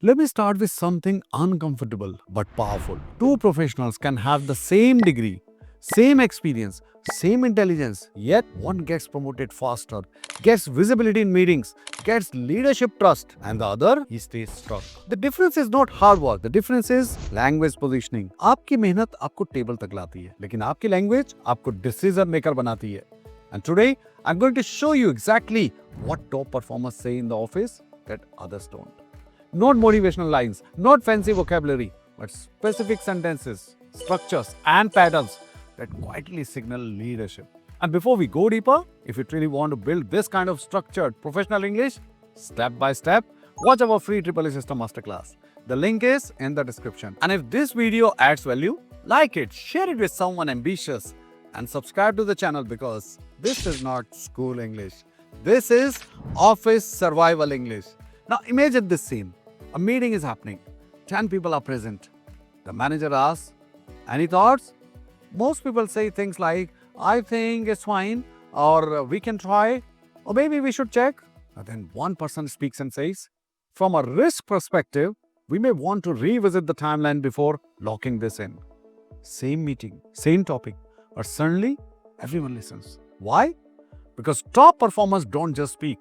Let me start with something uncomfortable but powerful. Two professionals can have the same degree, same experience, same intelligence, yet one gets promoted faster, gets visibility in meetings, gets leadership trust, and the other he stays stuck. The difference is not hard work, the difference is language positioning. आपकी मेहनत आपको table तक लाती है, लेकिन आपकी language आपको decision maker बनाती है. And today I'm going to show you exactly what top performers say in the office that others don't. Not motivational lines, not fancy vocabulary, but specific sentences, structures, and patterns that quietly signal leadership. And before we go deeper, if you really want to build this kind of structured professional English, step by step, watch our free Triple System Masterclass. The link is in the description. And if this video adds value, like it, share it with someone ambitious, and subscribe to the channel because this is not school English. This is office survival English. Now imagine this scene. A meeting is happening. 10 people are present. The manager asks, any thoughts? Most people say things like, I think it's fine, or we can try, or maybe we should check. And then one person speaks and says, from a risk perspective, we may want to revisit the timeline before locking this in. Same meeting, same topic, but suddenly everyone listens. Why? Because top performers don't just speak,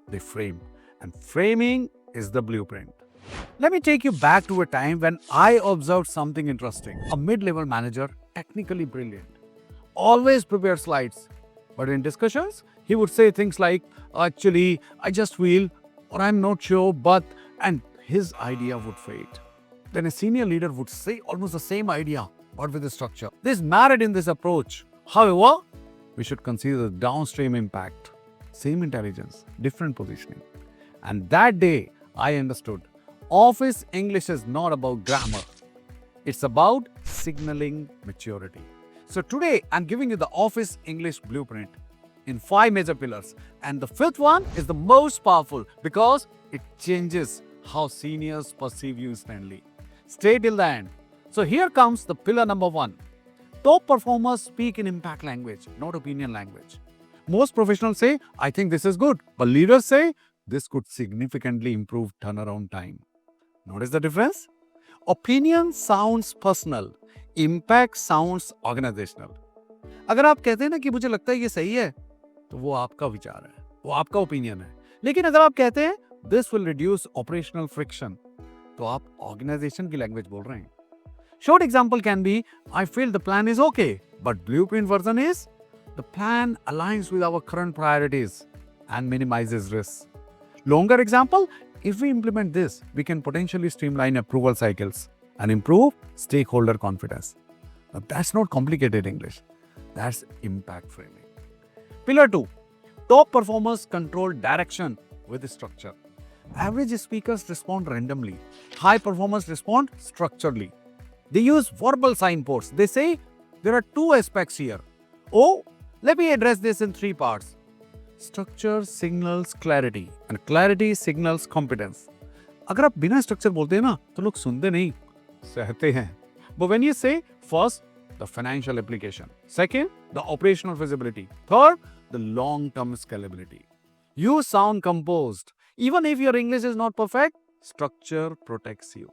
they frame. And framing is the blueprint. Let me take you back to a time when I observed something interesting. A mid-level manager, technically brilliant, always prepared slides. But in discussions, he would say things like, actually, I just feel, or I'm not sure, but, and his idea would fade. Then a senior leader would say almost the same idea, but with a structure. There's merit in this approach. However, we should consider the downstream impact. Same intelligence, different positioning. And that day, I understood. Office English is not about grammar. It's about signaling maturity. So today, I'm giving you the Office English blueprint in 5 major pillars. And the fifth one is the most powerful because it changes how seniors perceive you instantly. Stay till the end. So here comes the pillar number 1. Top performers speak in impact language, not opinion language. Most professionals say, I think this is good. But leaders say, this could significantly improve turnaround time. Notice the difference? Opinion sounds personal. Impact sounds organizational. अगर आप कहते हैं ना कि मुझे लगता है ये सही है, तो वो आपका विचार है, वो आपका ओपिनियन है. लेकिन अगर आप कहते हैं this will reduce operational friction, तो आप ऑर्गेनाइजेशन की लैंग्वेज बोल रहे हैं. Short example can be, I feel the plan is okay, but blueprint version is, the plan aligns with our current priorities and minimizes risks. Longer example, if we implement this, we can potentially streamline approval cycles and improve stakeholder confidence. Now, that's not complicated English. That's impact framing. Pillar 2. Top performers control direction with structure. Average speakers respond randomly. High performers respond structurally. They use verbal signposts. They say, there are 2 aspects here. Oh, let me address this in 3 parts. Structure signals clarity and clarity signals competence. अगर आप बिना structure बोलते हैं ना, तो लोग सुनते नहीं, सहते हैं. But when you say, first, the financial application. Second, the operational feasibility. Third, the long-term scalability. You sound composed. Even if your English is not perfect, structure protects you.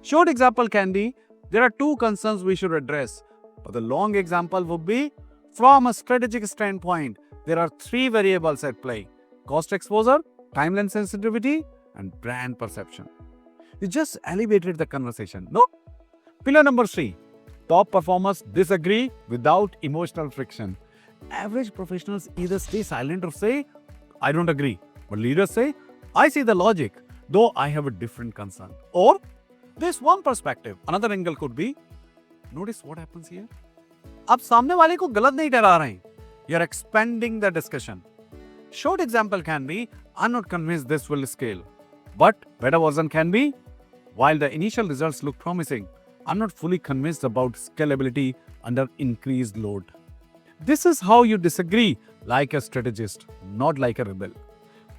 Short example can be, there are 2 concerns we should address. But the long example would be, from a strategic standpoint, there are 3 variables at play: cost exposure, timeline sensitivity, and brand perception. You just elevated the conversation. No? Pillar number 3. Top performers disagree without emotional friction. Average professionals either stay silent or say, I don't agree. But leaders say, I see the logic, though I have a different concern. Or, there's one perspective. Another angle could be, notice what happens here? आप सामने वाले को गलत नहीं ठहरा रहे हैं. You're expanding the discussion. Short example can be, I'm not convinced this will scale. But better version can be, while the initial results look promising, I'm not fully convinced about scalability under increased load. This is how you disagree like a strategist, not like a rebel.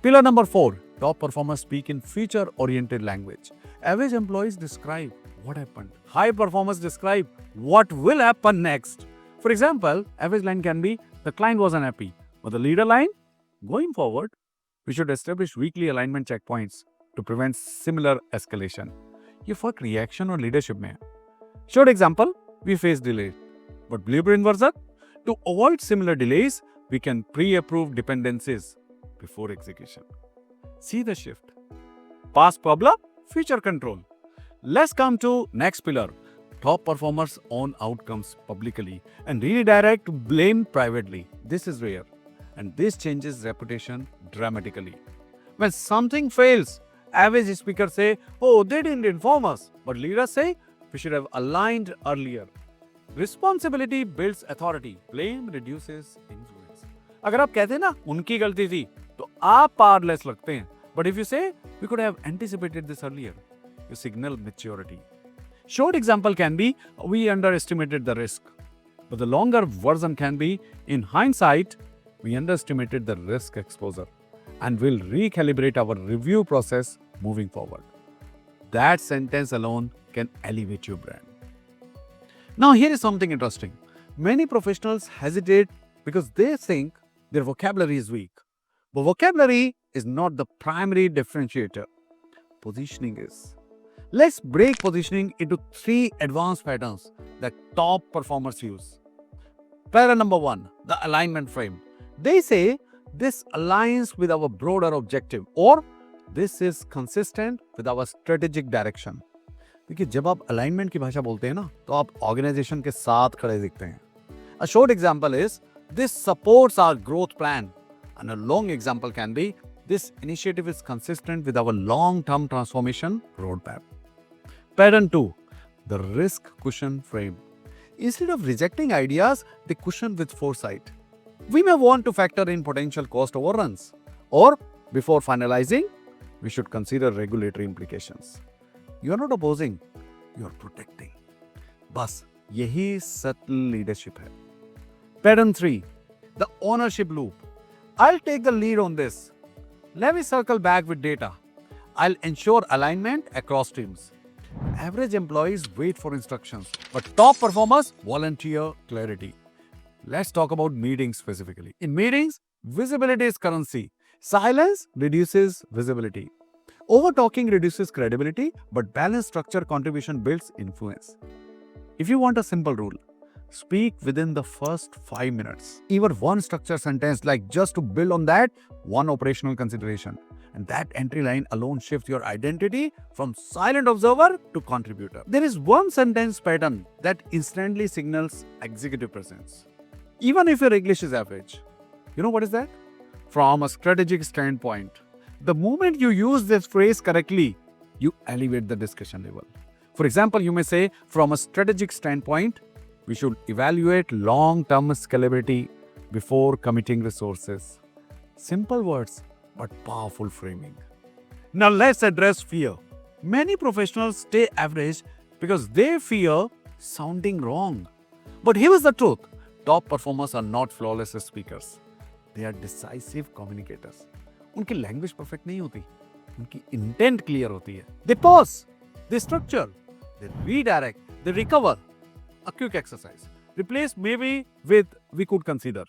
Pillar number 4. Top performers speak in future-oriented language. Average employees describe what happened. High performers describe what will happen next. For example, average line can be, the client was unhappy. But the leader line, going forward, we should establish weekly alignment checkpoints to prevent similar escalation. ये फर्क reaction और leadership में है. Short example, we face delays. But blueprint version, to avoid similar delays, we can pre-approve dependencies before execution. See the shift. Past problem, future control. Let's come to next pillar. Top performers own outcomes publicly and redirect blame privately. This is rare. And this changes reputation dramatically. When something fails, average speakers say, oh, they didn't inform us. But leaders say, we should have aligned earlier. Responsibility builds authority. Blame reduces influence. अगर आप कहते हैं ना उनकी गलती थी तो आप पावरलेस लगते हैं. But if you say we could have anticipated this earlier, you signal maturity. Short example can be we underestimated the risk. But the longer version can be in hindsight, we underestimated the risk exposure and will recalibrate our review process moving forward. That sentence alone can elevate your brand. Now, here is something interesting. Many professionals hesitate because they think their vocabulary is weak. But vocabulary is not the primary differentiator. Positioning is. Let's break positioning into 3 advanced patterns that top performers use. Pattern number 1, the alignment frame. They say this aligns with our broader objective or this is consistent with our strategic direction. देखिए जब आप alignment की भाषा बोलते हैं ना तो आप ऑर्गेनाइजेशन के साथ खड़े दिखते हैं. A short example is this supports our growth plan and a long example can be this initiative is consistent with our long-term transformation roadmap. Pattern 2, the risk cushion frame. Instead of rejecting ideas, they cushion with foresight. We may want to factor in potential cost overruns or before finalizing, we should consider regulatory implications. You are not opposing, you are protecting. बस यही subtle leadership है. Pattern 3, the ownership loop. I'll take the lead on this. Let me circle back with data. I'll ensure alignment across teams. Average employees wait for instructions, but top performers volunteer clarity. Let's talk about meetings specifically. In meetings, visibility is currency. Silence reduces visibility. Over-talking reduces credibility, but balanced structure contribution builds influence. If you want a simple rule, speak within the first 5 minutes. Even one structure sentence like just to build on that, one operational consideration. And that entry line alone shifts your identity from silent observer to contributor. There is one sentence pattern that instantly signals executive presence. Even if your English is average. You know what is that? From a strategic standpoint, the moment you use this phrase correctly, you elevate the discussion level. For example, you may say, from a strategic standpoint, we should evaluate long-term scalability before committing resources. Simple words, but powerful framing. Now let's address fear. Many professionals stay average because they fear sounding wrong. But here's the truth. Top performers are not flawless speakers. They are decisive communicators. उनकी language perfect नहीं होती, उनकी intent clear होती है. They pause, they structure, they redirect, they recover. A quick exercise. Replace maybe with we could consider.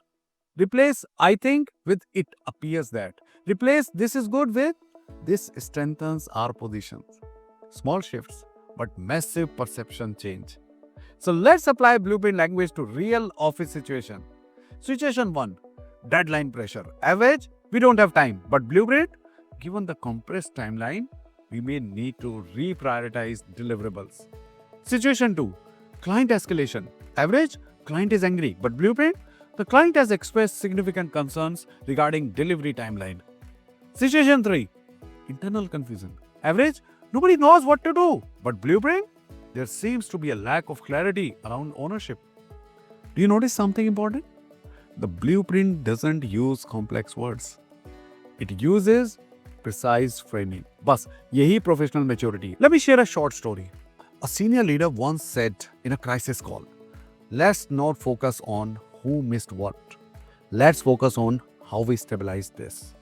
Replace I think with it appears that. Replace this is good with this strengthens our positions. Small shifts, but massive perception change. So let's apply blueprint language to real office situation. Situation 1, deadline pressure. Average, we don't have time, but blueprint, given the compressed timeline, we may need to reprioritize deliverables. Situation 2, client escalation. Average, client is angry, but blueprint, the client has expressed significant concerns regarding delivery timeline. Situation 3, internal confusion. Average, nobody knows what to do, but blueprint, there seems to be a lack of clarity around ownership. Do you notice something important? The blueprint doesn't use complex words. It uses precise framing. Bas, yehi professional maturity. Let me share a short story. A senior leader once said in a crisis call, let's not focus on who missed what. Let's focus on how we stabilize this.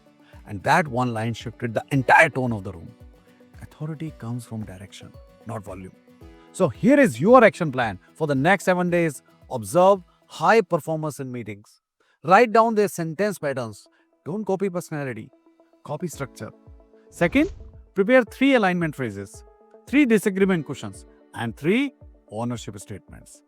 And that one line shifted the entire tone of the room. Authority comes from direction, not volume. So here is your action plan for the next 7 days. Observe high performers in meetings. Write down their sentence patterns. Don't copy personality, copy structure. Second, Prepare 3 alignment phrases, 3 disagreement cushions, and 3 ownership statements.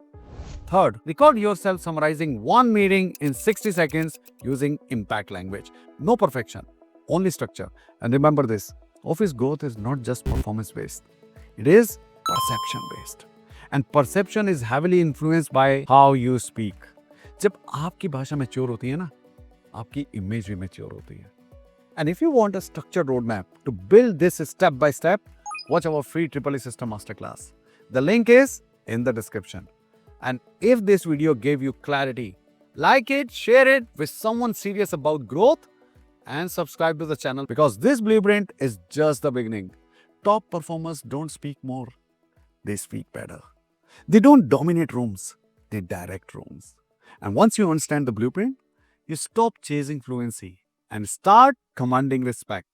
Third, record yourself summarizing one meeting in 60 seconds using impact language. No perfection, only structure. And remember this, office growth is not just performance based, it is perception based. And perception is heavily influenced by how you speak. जब आपकी भाषा mature होती है ना, आपकी image भी mature होती है. And if you want a structured roadmap to build this step by step, watch our free Triple E System Masterclass. The link is in the description. And if this video gave you clarity, like it, share it with someone serious about growth, and subscribe to the channel because this blueprint is just the beginning. Top performers don't speak more, they speak better. They don't dominate rooms, they direct rooms. And once you understand the blueprint, you stop chasing fluency and start commanding respect.